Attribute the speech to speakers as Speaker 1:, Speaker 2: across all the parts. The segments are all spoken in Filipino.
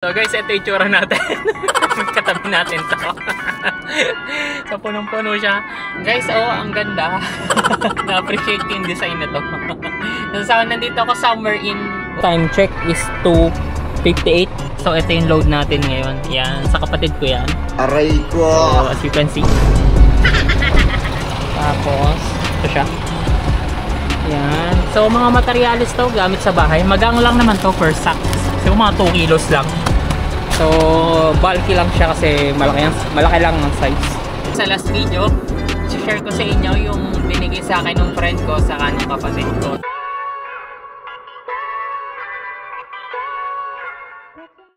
Speaker 1: So guys, ito yung tsura natin. Katabi natin to. So punong-puno siya. Guys, ang ganda. Na-appreciate yung design na to. So nandito ako somewhere in... Time check is 2:58. So ito yung load natin ngayon. Yan, sa kapatid ko yan.
Speaker 2: Aray ko!
Speaker 1: So as you can see. Tapos, ito siya. Yan. So mga materialis to gamit sa bahay. Magang lang naman to per sacks. So mga 2 kilos lang. So bulky lang siya kasi malaki lang ang size. Sa last video, share ko sa inyo yung binigay sa akin ng friend ko sa kanong kapatid ko.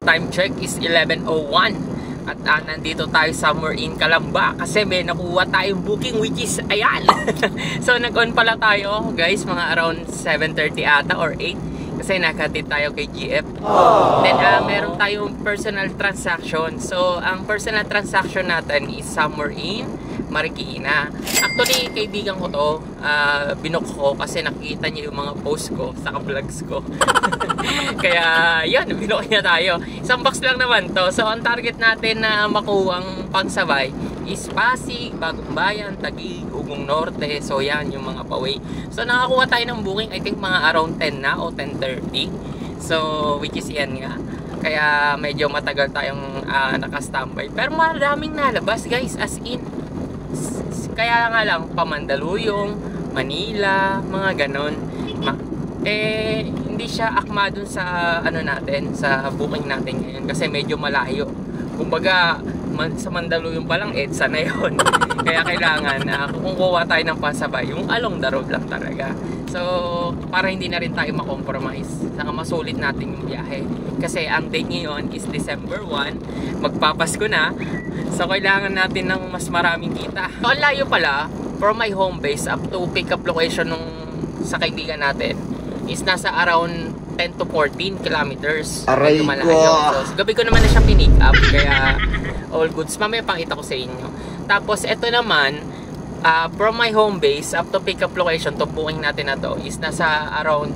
Speaker 1: Time check is 11:01 at nandito tayo somewhere in Calamba kasi may nakuha tayong booking which is ayan. So nag-on pala tayo guys mga around 7:30 ata or 8 kasi nakatid tayo kay GF. Then meron tayong personal transaction. So ang personal transaction natin is somewhere in Marikina. Actually kaibigan ko to, binook ko kasi nakikita niya yung mga post ko sa vlogs ko. Kaya yan, binook niya tayo. Isang box lang naman to. So ang target natin na makuwang pangsabay is Pasig, Bagong Bayan, Taguig, Ugong Norte. So yan yung mga paway. So nakakuha tayo ng booking I think mga around 10 na o 10:30. So which is yan nga. Kaya medyo matagal tayong naka-standby. Pero maraming nalabas guys, as in. Kaya nga lang Pamandaluyong, Manila, mga ganon. Hindi siya akma dun sa ano natin, sa booking natin ngayon kasi medyo malayo. Kumbaga sa Mandaluyong pa lang EDSA na yun. Kaya kailangan kung kukuha tayo ng pasabay, yung along the road lang talaga. So para hindi na rin tayo makompromise, saka masulit natin yung biyahe. Kasi ang date ngayon is December 1, magpapasko na. So kailangan natin ng mas maraming kita. So ang layo pala from my home base up to pick up location nung sa kaibigan natin is nasa around 10 to 14 kilometers.
Speaker 2: Aray ko!
Speaker 1: So gabi ko naman na siya pinick up kaya all goods. Mamaya pakita ko sa inyo. Tapos ito naman from my home base up to pick up location to booking natin na to is nasa around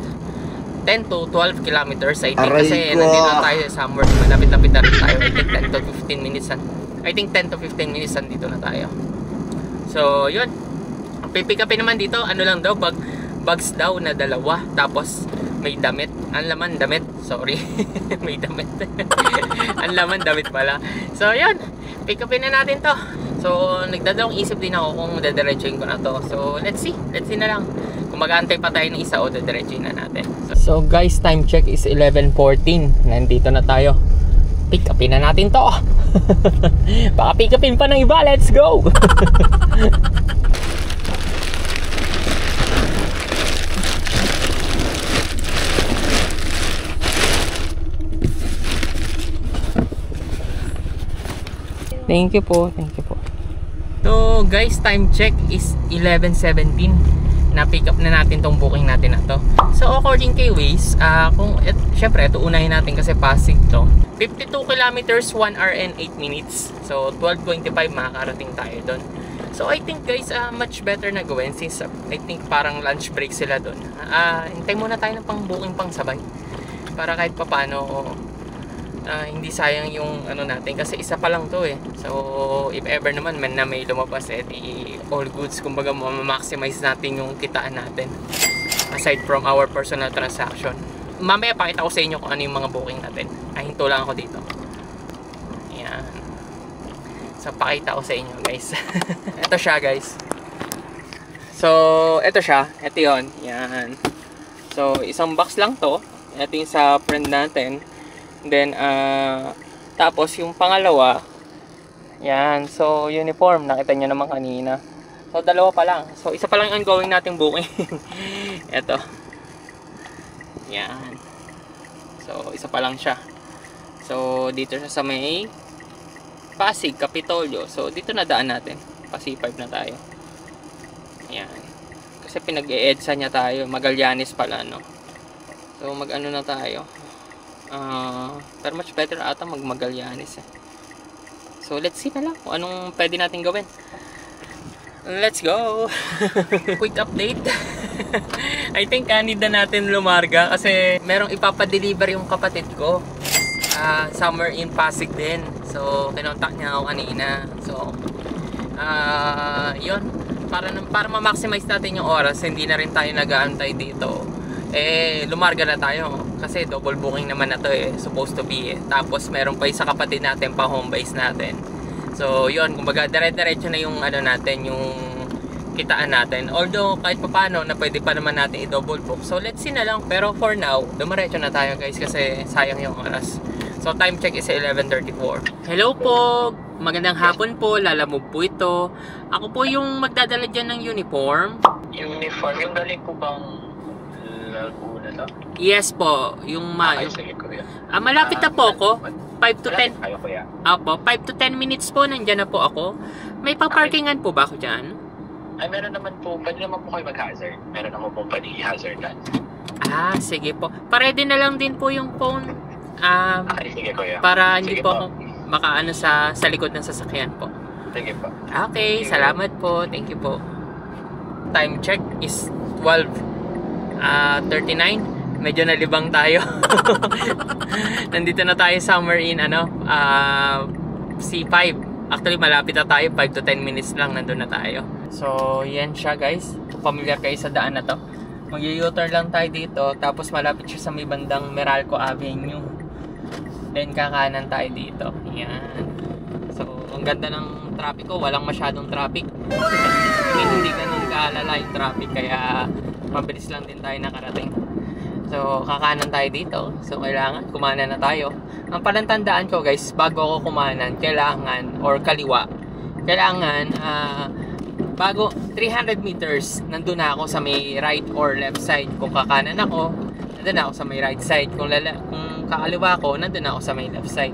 Speaker 1: 10 to 12 kilometers I think. Kasi nandito na tayo somewhere malapit-lapit na rin tayo. I think 10 to 15 minutes I think 10 to 15 minutes nandito na tayo. So yun, pipick upin naman dito ano lang daw, bags daw na 2. Tapos may damit, ang laman damit, sorry. May damit. Ang laman damit pala. So yun, pick upin na natin to. So nagdadalawang isip din ako kung dadiretsuhin ko na to. So let's see na lang kung mag-aantay pa tayo ng isa o dadiretsuhin na natin. So guys, time check is 11:14. Nandito na tayo. Pick upin na natin to. Baka pick upin pa ng iba. Let's go. Thank you po. So guys, time check is 11:17. Na-pick up na natin tong booking natin na to. So according kay Waze, syempre ito unahin natin kasi Pasig to. 52 kilometers, 1 hour and 8 minutes. So 12:25 makakarating tayo doon. So I think guys, much better na gawin since I think parang lunch break sila doon. Hintay muna tayo ng pang-booking pang sabay. Para kahit papaano hindi sayang yung ano natin kasi isa pa lang to eh. So if ever naman na may lumabas all goods, kumbaga ma-maximize natin yung kitaan natin aside from our personal transaction. Mamaya pakita ko sa inyo kung ano yung mga booking natin. Hinto lang ako dito. Ayan. So pakita ko sa inyo guys. Ito siya guys. So ito siya, ito yun. Yan. So isang box lang to. Ito yung sa friend natin. Then tapos yung pangalawa, yan, so uniform, nakita nyo naman kanina. So 2 pa lang. So isa pa lang yung ongoing nating booking. Ito. Yan. So isa pa lang siya. So dito siya sa may Pasig, Kapitolyo. So dito na daan natin. Pasig 5 na tayo. Yan. Kasi pinag-e-EDSA niya tayo. Magallanes pala, no. So mag-ano na tayo. Pero much better ata mag-Magallanes eh. So let's see na lang kung anong pwede natin gawin. Let's go. Quick update. I think need na natin lumarga kasi merong ipapadeliver yung kapatid ko. somewhere in Pasig din. So kinontak niya ako kanina. So yun, para ma-maximize natin yung oras, hindi na rin tayo nag-aantay dito. Lumarga na tayo kasi double booking naman na to supposed to be Tapos meron pa isa kapatid natin pa home base natin. So yun, kumbaga dire-diretso na yung ano natin, yung kitaan natin. Although kahit paano na pwede pa naman natin i-double book. So let's see na lang. Pero for now, dumiretso na tayo guys kasi sayang yung oras. So time check is 11:34. Hello po! Magandang hapon po. Lalamove po ito. Ako po yung magdadala dyan ng uniform.
Speaker 2: Uniform? Yung galing po bang Laguna to?
Speaker 1: Yes po. Yung
Speaker 2: Sige kuya.
Speaker 1: malapit na po ako. 5 to 10.
Speaker 2: Kayo kuya.
Speaker 1: Opo, 5 to 10 minutes po. Nandyan na po ako. May pa-parkingan po ba ako dyan?
Speaker 2: Ay, meron naman po. Pwede naman po kayo mag-hazard. Meron naman po pwede i-hazardan.
Speaker 1: Sige po. Paredy na lang din po yung phone.
Speaker 2: Okay, sige kuya.
Speaker 1: Para hindi
Speaker 2: Sige
Speaker 1: po ako makaano sa likod ng sasakyan po.
Speaker 2: Sige po.
Speaker 1: Okay, salamat po. Thank you po. Time check is 12:39. Medyo nalibang tayo. Nandito na tayo somewhere in C5. Actually, malapit na tayo. 5 to 10 minutes lang nandun na tayo. So, yan siya guys. Familiar kayo sa daan na to. Mag-u-turn lang tayo dito. Tapos malapit siya sa may bandang Meralco Avenue. Then kakanan tayo dito. Yan. So, ang ganda ng traffic ko. Walang masyadong traffic. Hindi ganun kaalala yung traffic. Kaya mabilis lang din tayo nakarating. So, kakanan tayo dito. So, kailangan kumanan na tayo. Ang palantandaan ko guys, bago ako kumanan, kailangan, or kaliwa, kailangan, bago 300 meters, nandun na ako sa may right or left side. Kung kakanan ako, nandun na ako sa may right side. Kung kakaliwa ako, nandun na ako sa may left side.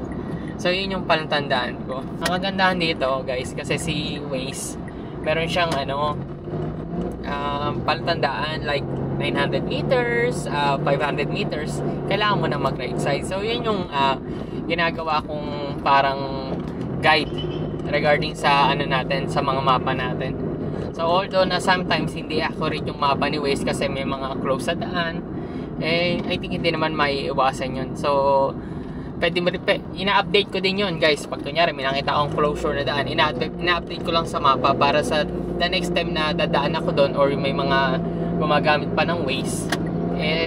Speaker 1: So, yun yung palantandaan ko. Ang kagandahan dito guys, kasi si Waze, meron siyang palantandaan like 900 meters, 500 meters, kailangan mo na mag right side. So yun yung ginagawa kong parang guide regarding sa natin, sa mga mapa natin. So although na sometimes hindi accurate yung mapa ni Waze kasi may mga close sa daan, I think hindi naman maiiwasan yun. So ina-update ko din yun guys. Pag kunyari may nakita akong closure na daan, ina-update ko lang sa mapa para sa the next time na dadaan ako doon or may mga gumagamit pa ng Waze,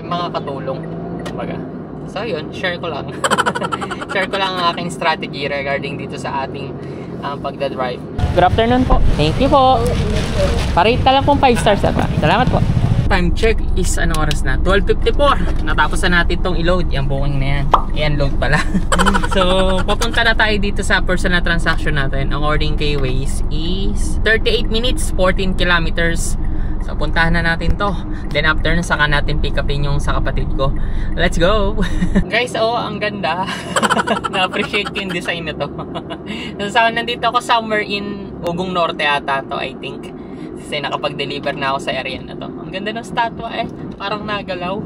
Speaker 1: mga katulong kumbaga. So yun, share ko lang. Share ko lang ang aking strategy regarding dito sa ating pagdadrive. Good afternoon po. Thank you po. Parate ka lang pong 5 stars at salamat po. Time check is anong oras na? 12:54. Natapos na natin itong i-load. Yung booking na yan. Ayan, load pala. So, papunta na tayo dito sa personal transaction natin. According kay Waze is 38 minutes, 14 kilometers. So, puntahan na natin to. Then after na saka natin pick upin yung sa kapatid ko. Let's go! Guys, ang ganda. Na-appreciate ko yung design na to. So, nandito ako somewhere in Ugong Norte ata to, I think. Kasi nakapag-deliver na ako sa area na to. Ang ganda ng statwa parang nagalaw.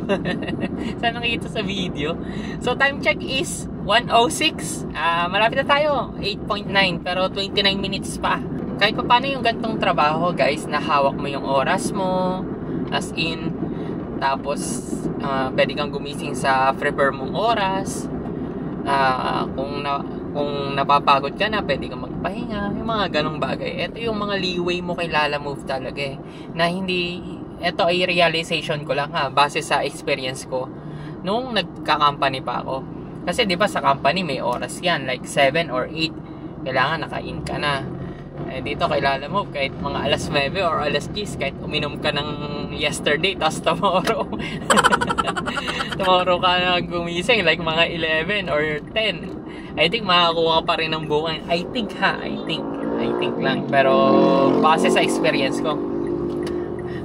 Speaker 1: Sana nakita sa video. So time check is 1:06. Malapit na tayo. 8.9 pero 29 minutes pa. Kahit pa paano yung gantong trabaho guys, na hawak mo yung oras mo, as in, tapos pwede kang gumising sa prefer mong oras. Kung napapagod ka na, pwede kang magpahinga, yung mga ganong bagay. Ito yung mga leeway mo kay Lalamove talaga na hindi, ito ay realization ko lang base sa experience ko nung nagka-company pa ako. Kasi di ba sa company may oras yan, like 7 or 8, kailangan naka-in ka na. Dito kay Lalamove, kahit mga alas 9 or alas 10, kahit uminom ka ng yesterday, tapos tomorrow ka na gumising, like mga 11 or 10, I think makakuha pa rin ng booking. I think lang. Pero base sa experience ko.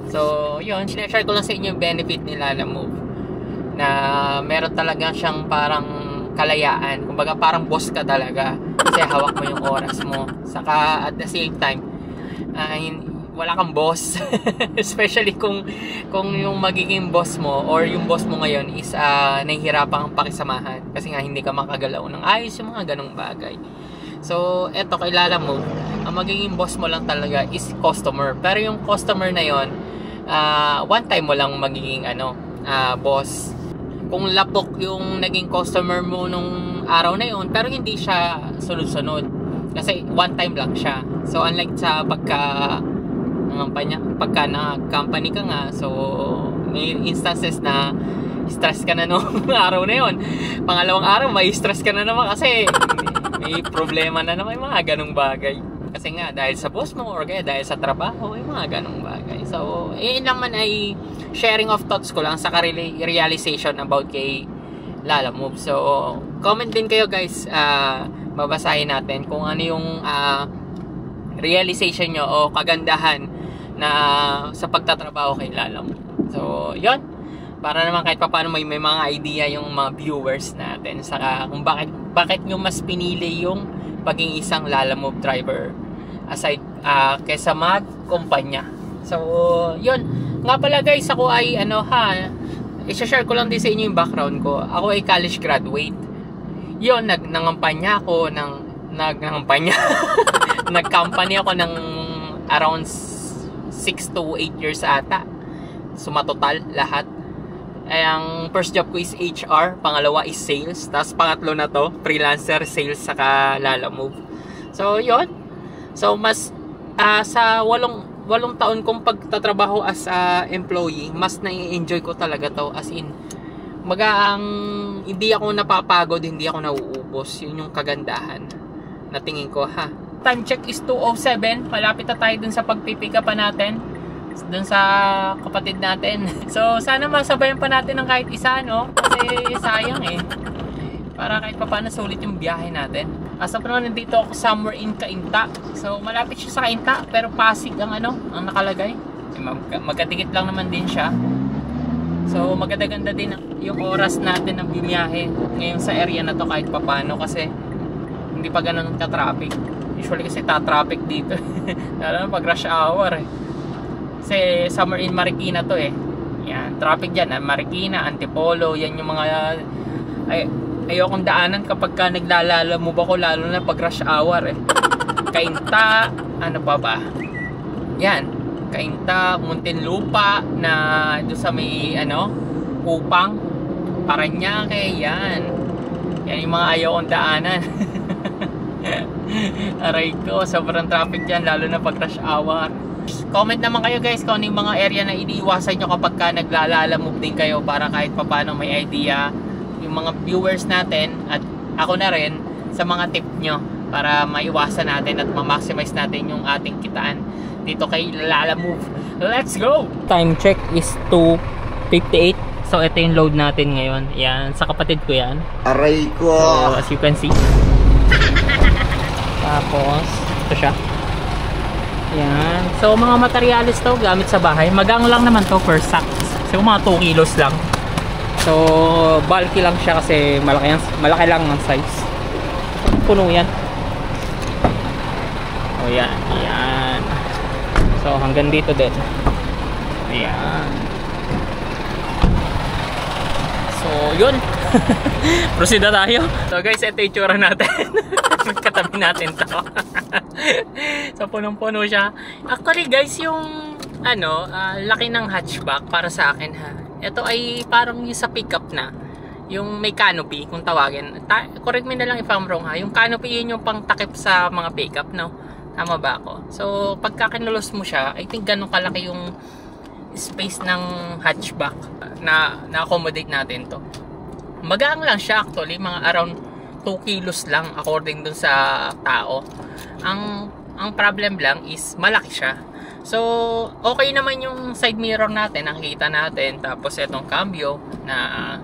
Speaker 1: So, yun. Sinashare ko lang sa inyo yung benefit ni Lalamove. Na meron talaga siyang parang kalayaan. Kumbaga parang boss ka talaga. Kasi hawak mo yung oras mo. Saka at the same time, wala kang boss. Especially kung yung magiging boss mo or yung boss mo ngayon is nahihirapan kang pakisamahan kasi nga hindi ka makagalaw ng ayos yung mga ganong bagay. So eto kay Lalamove, ang magiging boss mo lang talaga is customer. Pero yung customer na yon, one time mo lang magiging boss. Kung lapok yung naging customer mo nung araw na yun, pero hindi siya sunod-sunod. Kasi one time lang siya. So unlike sa pagka na-company ka nga, so may instances na stress ka na nung araw na yun. Pangalawang araw, may stress ka na naman kasi may problema na naman, mga ganong bagay. Kasi nga, dahil sa boss mo or kaya dahil sa trabaho, mga ganong bagay. So, yun naman ay sharing of thoughts ko lang sa realization about kay Lalamove. So, comment din kayo guys, babasahin natin kung ano yung realization nyo o kagandahan na sa pagtatrabaho kay Lalamove. So, yun. Para naman kahit paano may mga idea yung mga viewers natin saka kung bakit nyo mas pinili yung paging isang Lalamove driver aside kaysa magkumpanya. So, yun. Nga pala guys, ako ay i-share ko lang din sa inyo yung background ko. Ako ay college graduate. Yun, nangampanya ako nag-company ako ng around 6 to 8 years ata. Sumatotal lahat. Ang first job ko is HR, pangalawa is sales, tapos pangatlo na to, freelancer, sales, saka Lalamove. So, yun. So, mas sa 8 taon kong pagtatrabaho as employee, mas na-enjoy ko talaga to. As in, hindi ako napapagod, hindi ako nauubos. Yun yung kagandahan na tingin ko, ha. Time check is 2:07. Malapit na tayo dun sa pagpipick up natin. Dun sa kapatid natin. So, sana masabayan pa natin ng kahit isa, no? Kasi sayang eh. Para kahit pa paano sulit yung biyahe natin. As of now, nandito ako somewhere in Cainta. So, malapit siya sa Cainta, pero Pasig ang ang nakalagay. Magkadikit lang naman din siya. So, maganda-ganda din yung oras natin ng biyahe ngayon sa area na to kahit pa paano kasi hindi pa ganun ka-traffic. Usually kasi ta-traffic dito. Lalo na pag rush hour eh. Kasi summer in Marikina to eh. Yan, traffic dyan. Marikina, Antipolo, yan yung mga ayokong daanan kapag ka naglalamove ako, lalo na pag rush hour eh. Cainta, ano pa ba? Yan, Cainta, Muntinlupa na doon sa may Upang, Parañaque, yan. Yan yung mga ayokong daanan. Aray ko, sobrang traffic dyan, lalo na pag rush hour. Comment naman kayo guys kung ano yung mga area na iniiwasan nyo kapag ka naglalamove din kayo para kahit papano may idea yung mga viewers natin at ako na rin sa mga tip nyo para maiwasan natin at ma-maximize natin yung ating kitaan dito kay Lalamove. Let's go! Time check is 2:58. So ito yung load natin ngayon. Yan, sa kapatid ko yan.
Speaker 3: Aray ko!
Speaker 1: So as you can see. Tapos ito siya. Yan. So mga materials to gamit sa bahay. Magang lang naman to per sack. So mga 2 kilos lang. So bulky lang siya kasi malaki lang ang size. Puno yan. O yan. Yan. So hanggang dito din. Ayan. So yun. Proceed na tayo. So guys, ito yung tsura natin. Katabi natin to. So punong-puno siya. Actually guys, yung laki ng hatchback para sa akin ha. Ito ay parang yung sa pickup na. Yung may canopy kung tawagin. Correct me na lang if I'm wrong ha. Yung canopy yun yung pang takip sa mga pickup, no? Tama ba ako? So pagka kinulos mo siya, I think ganun kalaki yung space ng hatchback na accommodate natin to. Magaang lang siya actually, mga around 2 kilos lang according dun sa tao. Ang problem lang is malaki siya. So okay naman yung side mirror natin, nakikita natin. Tapos itong cambio na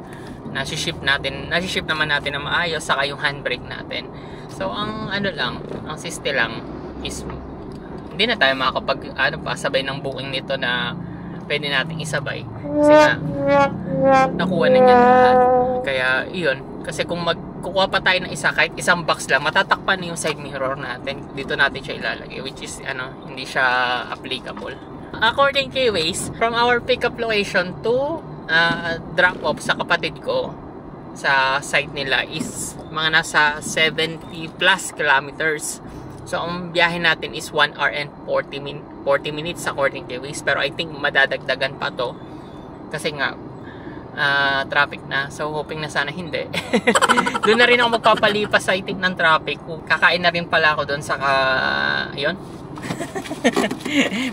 Speaker 1: nasi-ship naman natin na maayos, saka yung handbrake natin. So ang ang siste lang is hindi na tayo makakapag sabay ng booking nito na pwede nating isabay kasi nga nakuha na niya lahat. Kaya iyon, kasi kung magkukuha pa tayo ng isa, kahit isang box lang, matatakpan na yung side mirror natin. Dito natin siya ilalagay, which is hindi siya applicable. According kay Waze, from our pickup location to drop off sa kapatid ko sa site nila is mga nasa 70 plus kilometers. So ang biyahe natin is 1 hour and 40 minutes according kay Waze. Pero I think madadagdagan pa to kasi nga traffic na. So hoping na sana hindi. Doon na rin ako magpapalipas sa itik ng traffic. Kakain na rin pala ako doon sa yun.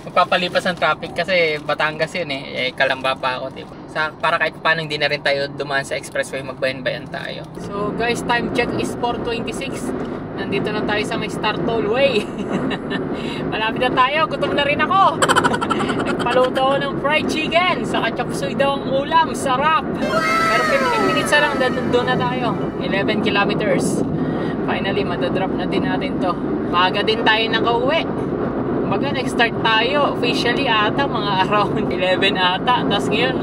Speaker 1: Magpapalipas ng traffic kasi Batangas yun eh. Kalamba pa ako, diba? Para kahit paano hindi na rin tayo dumaan sa expressway, magbayan-bayan tayo. So guys, time check is 4:26. Nandito na tayo sa may Star Tollway. Malapit na tayo, gutom na rin ako. Nagpaluto ako ng fried chicken, saka chop suey daw ang ulam, sarap. Pero 15 minutes na lang, doon na tayo. 11 kilometers. Finally, madadrop na din natin to. Maaga din tayo nakauwi. Kumbaga, nag-start tayo officially ata mga around 11 ata. Tapos ngayon,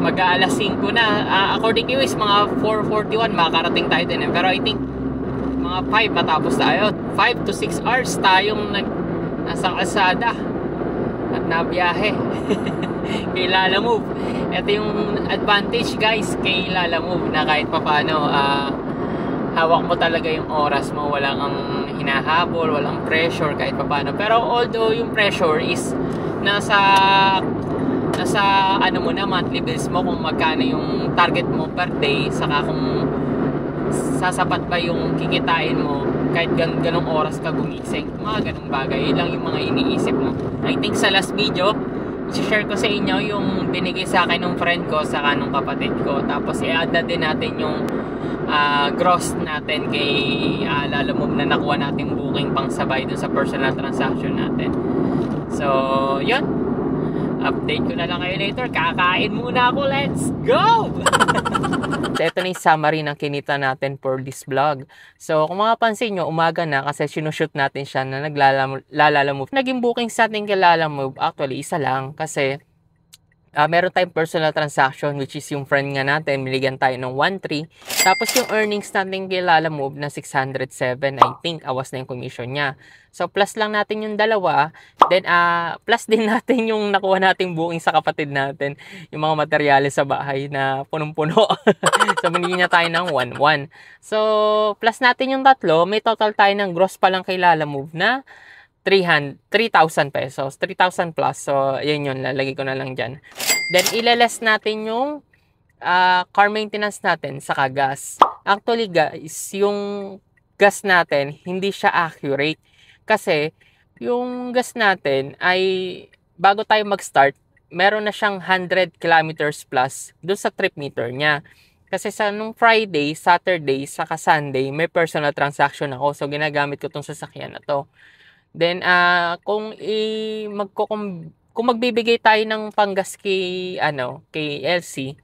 Speaker 1: mag-aalas 5 na. According to you is mga 4:41 makakarating tayo din. Pero I think mga 5 matapos tayo. 5 to 6 hours tayong nasa kalsada at nabiyahe. Kay Lalamove. Ito yung advantage guys kay Lalamove na kahit papaano hawak mo talaga yung oras mo, walang ang hinahabol, walang pressure kahit papaano. Pero although yung pressure is nasa ano mo na, monthly bills mo, kung magkano yung target mo per day, saka kung sasapat ba yung kikitain mo kahit ganong oras ka gumising, mga ganong bagay. Yun lang yung mga iniisip mo. I think sa last video i-share ko sa inyo yung binigay sa akin ng friend ko saka ng kapatid ko, tapos i-add na din natin yung gross natin kay Lalamove na nakuha natin booking pang sabay dun sa personal transaction natin. So yun, update ko na lang kayo later. Kakain muna ako, let's go! So ito na yung summary ng kinita natin for this vlog. So kung makapansin nyo, umaga na kasi sinushoot natin siya na Lalamove. Naging booking sa atin kay Lalamove, actually isa lang kasi meron tayong personal transaction which is yung friend nga natin, binigyan tayo ng 1.3. Tapos yung earnings natin kay Lalamove na 607, I think, awas na yung commission niya. So plus lang natin yung dalawa, then plus din natin yung nakuha nating booking sa kapatid natin, yung mga materyales sa bahay na punong-puno. So binigyan niya tayo ng 1.1. So plus natin yung tatlo, may total tayo ng gross pa lang kay Lalamove na 3,000 pesos, 3,000 plus. So yun, lalagay ko na lang dyan. Then ilaless natin yung car maintenance natin sa gas. Actually guys, yung gas natin hindi siya accurate kasi yung gas natin ay bago tayo mag-start, meron na siyang 100 kilometers plus doon sa trip meter niya. Kasi sa nung Friday, Saturday, saka Sunday, may personal transaction ako. So ginagamit ko tong sasakyan na to. Then kung magbibigay tayo ng panggas kay LC,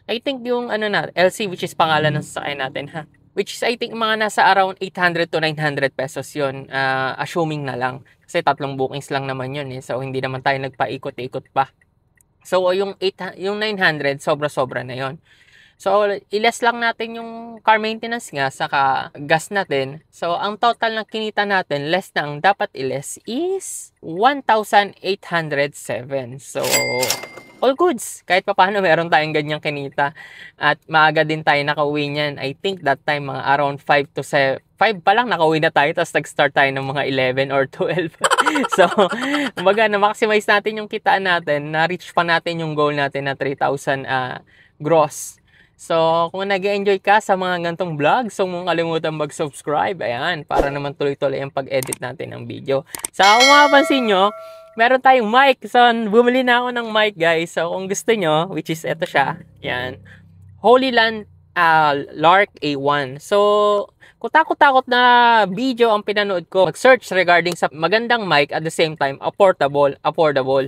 Speaker 1: I think yung LC, which is pangalan ng sasakyan natin ha. Which is I think mga nasa around 800 to 900 pesos yun, assuming na lang. Kasi 3 bookings lang naman yun eh. So hindi naman tayo nagpaikot-ikot pa. So yung 900 sobra-sobra na yun. So, iles lang natin yung car maintenance nga, saka gas natin. So, ang total na kinita natin, less na ang dapat iles is 1,807. So, all goods. Kahit pa paano meron tayong ganyang kinita. At maaga din tayo nakauwi niyan. I think that time mga around 5 to 7. 5 pa lang nakauwi na tayo, tapos nag-start tayo ng mga 11 or 12. So, kumbaga na-maximize natin yung kitaan natin, na-reach pa natin yung goal natin na 3,000 gross. So, kung nag-enjoy ka sa mga gantong vlog, so huwag kalimutan mag-subscribe. Ayan, para naman tuloy-tuloy ang pag-edit natin ng video. So, kung mapapansin nyo, meron tayong mic. So, bumili na ako ng mic, guys. So, kung gusto nyo, which is ito siya. Ayan. Holy Land Lark A1. So, kung takot-takot na video ang pinanood ko, mag-search regarding sa magandang mic at the same time, affordable.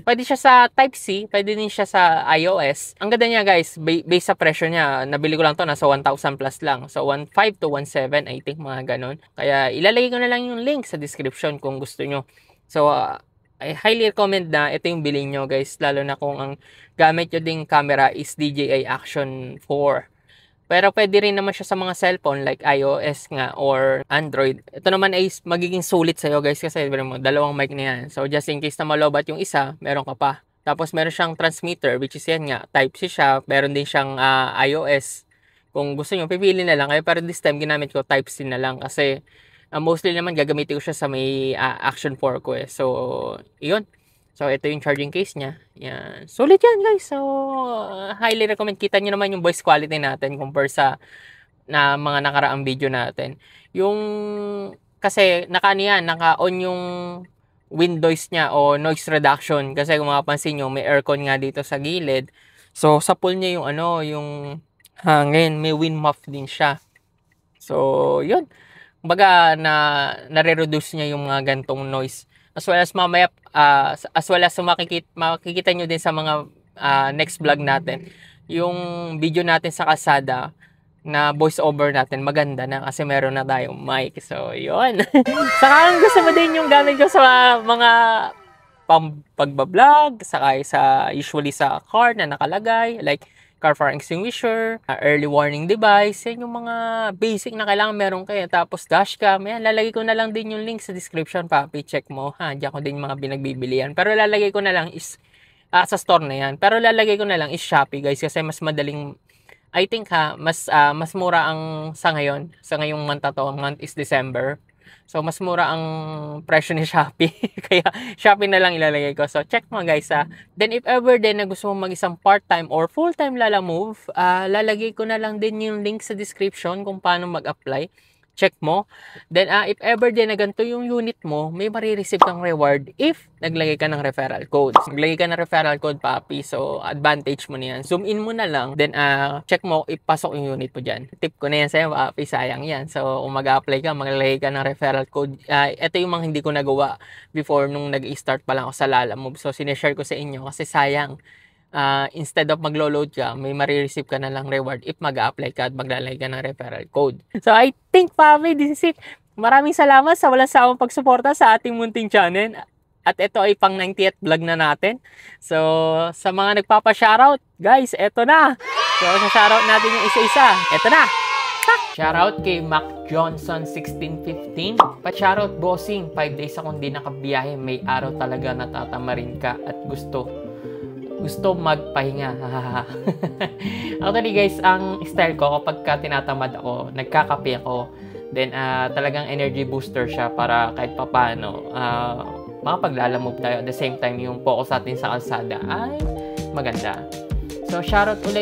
Speaker 1: Pwede siya sa Type-C, pwede din siya sa iOS. Ang ganda niya guys, based sa presyo niya, nabili ko lang to nasa 1,000 plus lang. So 1.5 to 1.7, I think mga ganon. Kaya ilalagay ko na lang yung link sa description kung gusto nyo. So I highly recommend na ito yung bilhin nyo guys, lalo na kung ang gamit nyo ding camera is DJI Action 4. Pero pwede rin naman siya sa mga cellphone like iOS nga or Android. Ito naman ay magiging sulit sa'yo guys kasi dalawang mic na yan. So just in case na malobat yung isa, meron ka pa. Tapos meron siyang transmitter which is yan nga, Type-C siya. Meron din siyang iOS. Kung gusto nyo, pipili na lang. Pero this time ginamit ko Type-C na lang kasi mostly naman gagamitin ko siya sa may Action 4 ko eh. So, yun. So, ito yung charging case niya. Yan. Solid yan, guys. So, highly recommend. Kita nyo naman yung voice quality natin compare sa mga nakaraang video natin. Yung, kasi naka-on yung windows niya o noise reduction. Kasi kung mapapansin nyo, may aircon nga dito sa gilid. So, sa pool niya yung yung hangin. May wind muff din siya. So, yun. Kumbaga, nare-reduce niya yung mga gantong noise. As well as mamaya, makikita nyo din sa mga next vlog natin. Yung video natin sa kalsada na voice over natin, maganda na kasi meron na tayong mic. So, yun. Saka ang gusto mo din yung gamit ko sa mga pagbablog, saka usually sa car na nakalagay, like car fire extinguisher, early warning device, yan yung mga basic na kailangan meron kayo. Tapos dashcam, yan, lalagay ko na lang din yung link sa description, papi, check mo, ha, diyan ko din mga binagbibilian. Pero lalagay ko na lang is, sa store na yan, pero lalagay ko na lang is Shopee, guys, kasi mas madaling, I think mas mura ang sa ngayong month is December. So, mas mura ang presyo ni Shopee. Kaya, Shopee na lang ilalagay ko. So, check mo guys ha. Then, if ever din na gusto mo mag-isang part-time or full-time Lalamove, lalagay ko na lang din yung link sa description kung paano mag-apply. Check mo. Then, if ever din na ganito yung unit mo, may marireceive kang reward if naglagay ka ng referral code. Naglagay ka ng referral code, papi. So, advantage mo na yan. Zoom in mo na lang. Then, check mo, ipasok yung unit mo dyan. Tip ko na yan sa'yo, papi. Sayang yan. So, kung mag-apply ka, maglagay ka ng referral code. Ito yung mga hindi ko nagawa before nung nag-start pa lang ako sa Lalamove. So, sineshare ko sa inyo kasi sayang. Instead of maglo-load ka, may marireceive ka na lang reward if mag-apply ka at maglalagay ka ng referral code. So, I think, Papi, this is it. Maraming salamat sa walang sawang pagsuporta sa ating munting channel. At ito ay pang 90th vlog na natin. So, sa mga nagpapa-shoutout, guys, ito na. So, sa-shoutout natin yung isa-isa. Ito na. Shoutout kay Mac Johnson 1615. Pa-shoutout bossing, 5 days akong di nakabiyahe. May araw talaga natatamarin ka at gusto magpahinga. Actually guys, ang style ko kapag tinatamad ako, nagkakape ako, then talagang energy booster siya para kahit papano makapaglalamove tayo. At the same time, yung focus natin sa kalsada ay maganda. So, shoutout po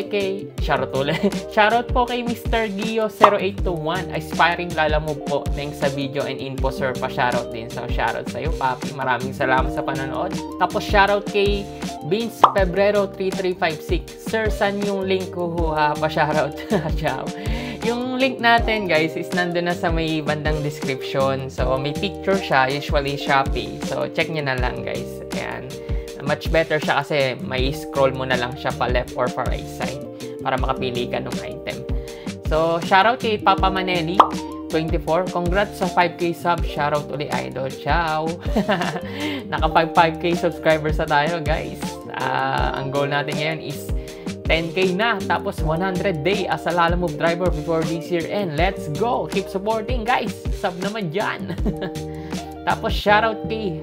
Speaker 1: kay Mr. Gio 0821, aspiring Lalamove po. Thanks sa video and info, sir. Pa-shoutout din. So, shoutout sa'yo, papi. Maraming salamat sa panonood. Tapos, shoutout kay Vince Pebrero 3356. Sir, saan yung link ko? Pa-shoutout. Ciao. Yung link natin, guys, is nandun na sa may bandang description. So, may picture siya, usually Shopee. So, check nyo na lang, guys. Ayan. Much better siya kasi may scroll mo na lang siya pa left or pa right side para makapili ka ng item. So, shoutout kay Papa Manelli 24. Congrats sa 5K sub. Shoutout ulit, idol. Ciao! Naka 5K subscribers na tayo, guys. Ang goal natin ngayon is 10K na. Tapos 100 day as a Lalamove driver before this year end. Let's go! Keep supporting, guys! Sub naman dyan! Tapos shoutout kay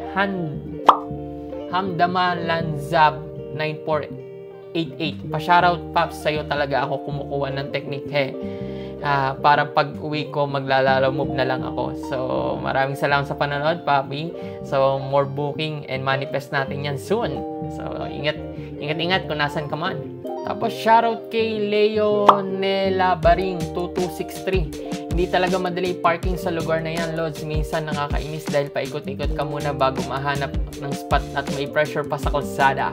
Speaker 1: Hamdamalanzab 9488. Pa-shoutout, Paps, sa'yo talaga ako kumukuha ng technique, para pag uwi ko, maglalamove na lang ako. So, maraming salamat sa panonood, Papi. So, more booking and manifest natin yan soon. So, ingat kung nasan ka man. Tapos, shoutout kay Leonela Baring 2263. Hindi talaga madali parking sa lugar na yan, Lods. Minsan nakakainis dahil paikot-ikot ka muna bago mahanap ng spot at may pressure pa sa kalsada.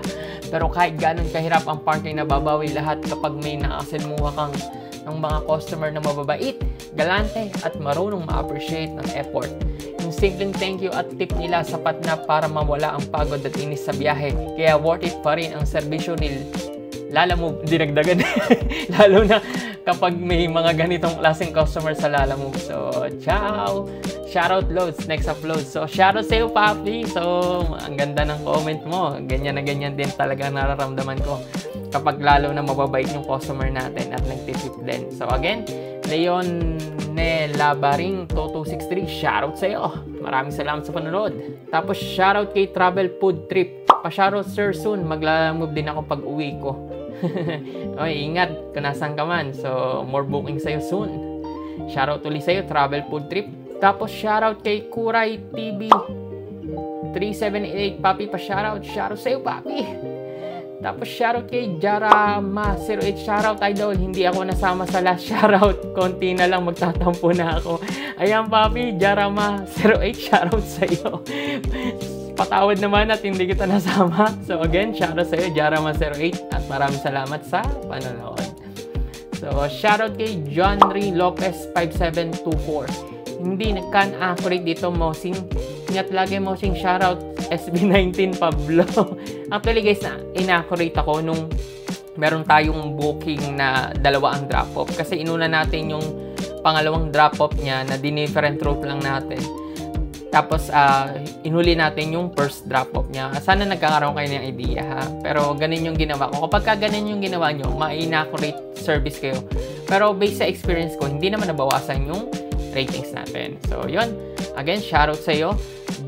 Speaker 1: Pero kahit ganun kahirap ang parking, nababawi lahat kapag may nakasilmuha kang ng mga customer na mababait, galante at marunong ma-appreciate ng effort. Yung simpleng thank you at tip nila sapat na para mawala ang pagod at inis sa biyahe. Kaya worth it pa rin ang serbisyo ni Lalamove. Dinagdagan. Lalo na kapag may mga ganitong klaseng customer sa Lalamove. So, ciao! Shoutout, Loads. Next upload. So, shoutout sa'yo, Papi. So, ang ganda ng comment mo. Ganyan na ganyan din talaga nararamdaman ko kapag lalo na mababait yung customer natin at nagtitip din. So, again, Leonela Baring 2263. Shoutout sa'yo. Maraming salamat sa panonood. Tapos, shoutout kay Travel Food Trip. Pa-shoutout, sir, soon. Maglalamove din ako pag uwi ko. Oy, ingat kung nasan ka man. So, more booking sa'yo soon. Shoutout ulit sa'yo, Travel Food Trip. Tapos, shoutout kay Kuray TV 3788 papi, pa-shoutout. Shoutout sa'yo papi. Tapos shoutout kay Jarama08. Shoutout idol. Hindi ako nasama sa last shoutout. Konti na lang, magtatampo na ako. Ayan papi, Jarama08. Shoutout sa'yo. Patawad naman at hindi kita nasama. So again, shoutout sa'yo, Jarama08. At maraming salamat sa panonood. So shoutout kay John Ray Lopez 5724. Hindi kan accurate dito, Mosing. Ingat lagi, Mosing. Shoutout SB19 Pablo. Actually guys, inaccurate ako nung meron tayong booking na dalawa ang drop-off. Kasi inuna natin yung pangalawang drop-off niya na different route lang natin. Tapos, inuli natin yung first drop-off niya. Sana nagkakaroon kayo ng idea, ha? Pero, ganun yung ginawa ko. Kapag ganun yung ginawa nyo, ma-inaccurate service kayo. Pero, based sa experience ko, hindi naman nabawasan yung ratings natin. So, yun. Again, shoutout sa'yo,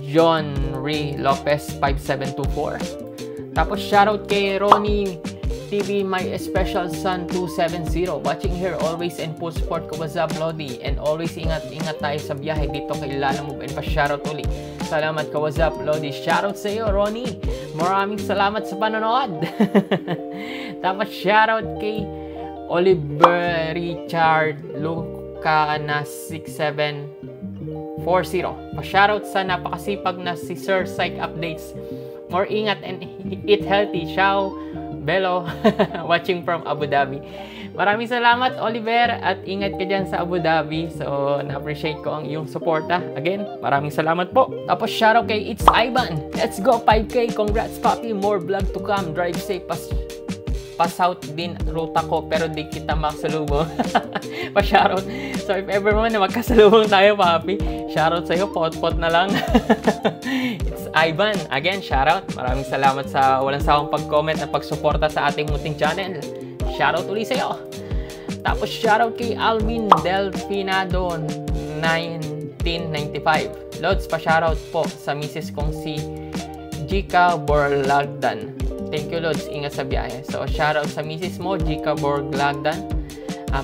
Speaker 1: John Ray Lopez 5724. Tapos, shoutout kay Ronnie TV, my special son 270. Watching here always and full support ko. What's up, Lodi? And always ingat tayo sa biyahe dito kay Lalamove. And pa-shoutout ulit. Salamat ka, what's up, Lodi? Shoutout sa iyo, Ronnie. Maraming salamat sa panonood. Tapos shoutout kay Oliver Richard Luca na 6740. Pa-shoutout sa napakasipag na si Sir Psych Updates. More ingat and eat healthy. Ciao, Belo. Watching from Abu Dhabi. Maraming salamat, Oliver, at ingat ka dyan sa Abu Dhabi. So, na-appreciate ko ang iyong suporta. Again, maraming salamat po. Tapos, shoutout kay It's Ivan. Let's go, 5K. Congrats, papi. More vlog to come. Drive safe. Pa-south din ruta ko, pero di kita makasalubong. Pa-shoutout. So, if ever man na magkasalubong tayo, papi, shoutout sa'yo. Pot-pot na lang. It's Ivan. Again, shoutout. Maraming salamat sa walang sawang pag-comment at pag-suporta sa ating munting channel. Shoutout ulit sa'yo. Tapos shoutout kay Alvin Delfinado 1995. Lods, pa-shoutout po sa misis kong si Jika Borlagdan. Thank you, Lods. Ingat sa biyahe. So, shoutout sa misis mo, Jika Borlagdan.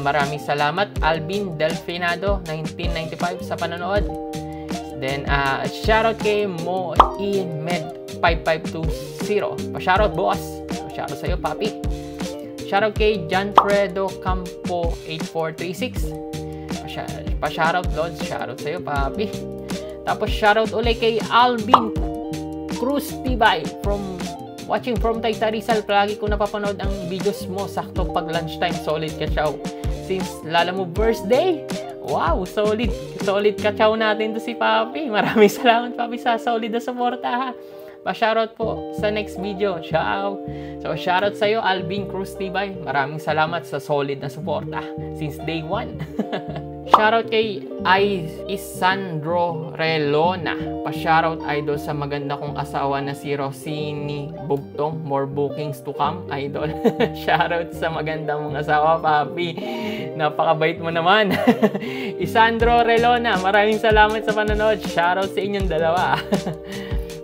Speaker 1: Maraming salamat, Alvin Delfinado 1995 sa panonood. Then, shoutout kay Moimed 5520. Pa-shoutout, boss. Shoutout sa'yo, papi. Shoutout kay Janfredo Campo 8436. Pa-shoutout, Lods. Shoutout sa'yo, papi. Tapos, shoutout ulit kay Alvin Cruz Tibay watching from Taytay Rizal. Palagi ko napapanood ang videos mo. Sakto pag lunchtime. Solid ka, chow. Since Lalamove birthday. Wow, solid. Solid ka, chow natin to si papi. Maraming salamat, papi, sa solid na suporta, ha. Pa-shoutout po sa next video. Ciao! So, shoutout sa'yo, Alvin Cruz Tibay. Maraming salamat sa solid na suporta since day 1. Shoutout kay Isandro Relona. Pa-shoutout, idol, sa maganda kong asawa na si Rosini Bugtong. More bookings to come, idol. Shoutout sa maganda mong asawa, papi. Napakabait mo naman. Isandro Relona, maraming salamat sa panonood. Shoutout sa inyong dalawa.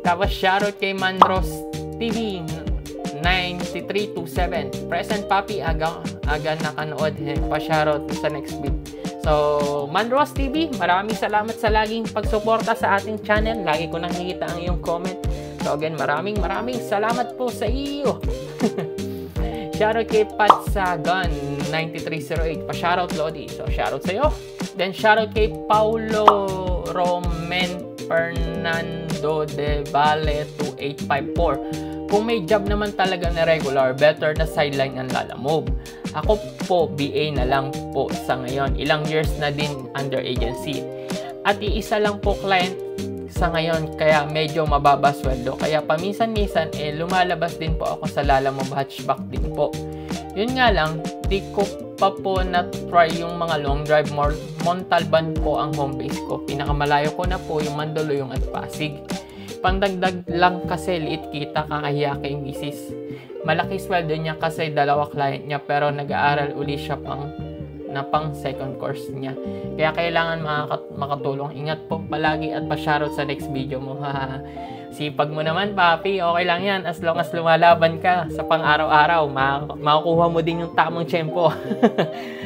Speaker 1: Tapos, shoutout kay Mandros TV 9327. Present, papi. Aga nakanood. Pa-shoutout sa next week. So, Mandros TV, maraming salamat sa laging pagsuporta sa ating channel. Lagi ko nakikita ang iyong comment. So, again, maraming salamat po sa iyo. Shoutout kay Pat Sagan 9308. Pa-shoutout, Lodi. So, shoutout sa iyo. Then, shoutout kay Paulo Romen Fernando de Valle 2854. Kung may job naman talaga na regular, better na sideline ang Lalamove. Ako po, BA na lang po sa ngayon. Ilang years na din under agency. At iisa lang po client sa ngayon, kaya medyo mababa sweldo. Kaya paminsan-minsan, lumalabas din po ako sa Lalamove hatchback din po. Yun nga lang, di ko pa po na-try yung mga long drive. Montalban po ang home base ko. Pinakamalayo ko na po yung Mandaluyong at Pasig. Pangdagdag lang kasi liit kita, kakahiya kay misis. Malaki sweldo niya kasi dalawa client niya, pero nag-aaral uli siya pang second course niya. Kaya kailangan makatulong. Ingat po palagi at pa-shoutout sa next video mo. Sipag mo naman, papi. Okay lang yan. As long as lumalaban ka sa pang-araw-araw, makukuha mo din yung tamang tiyempo.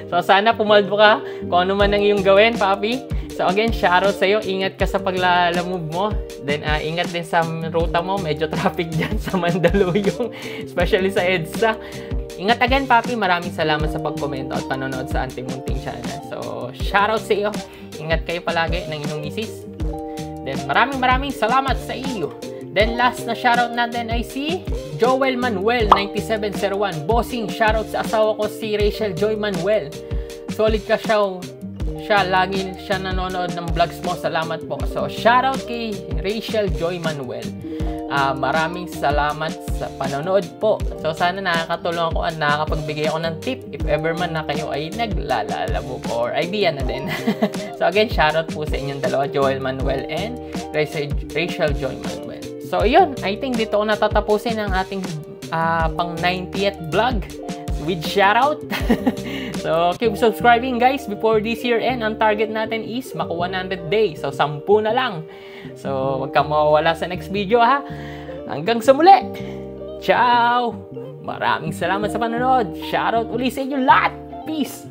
Speaker 1: So, sana pumaldo ka kung ano man ang iyong gawin, papi. So again, shoutout sa'yo. Ingat ka sa paglalamove mo. Then ingat din sa ruta mo. Medyo traffic dyan sa Mandaluyong. Especially sa EDSA. Ingat again, Papi. Maraming salamat sa pagkomento at panonood sa Auntie Munting channel. So shoutout sa iyo. Ingat kayo palagi ng inyong misis. Then maraming salamat sa iyo. Then last na shoutout natin ay si Joel Manuel 9701. Bossing, shoutout sa asawa ko si Rachel Joy Manuel. Solid ka siya, lagi siya nanonood ng vlogs mo. Salamat po. So shoutout kay Rachel Joy Manuel. Maraming salamat sa panonood po. So sana nakakatulong ako at nakakapagbigay ako ng tip if ever man na kayo ay naglalabo po or idea na din. So again, shoutout po sa inyong dalawa, Joel Manuel and Rachel Joy Manuel. So yun, I think dito ko natatapusin ang ating pang 90th vlog with shoutout. So keep subscribing guys before this year end. Ang target natin is maka 100 days. So 10 na lang. So wag kang mawawala sa next video ha. Hanggang sa muli. Ciao! Maraming salamat sa panonood. Shoutout uli sa inyo lahat. Peace!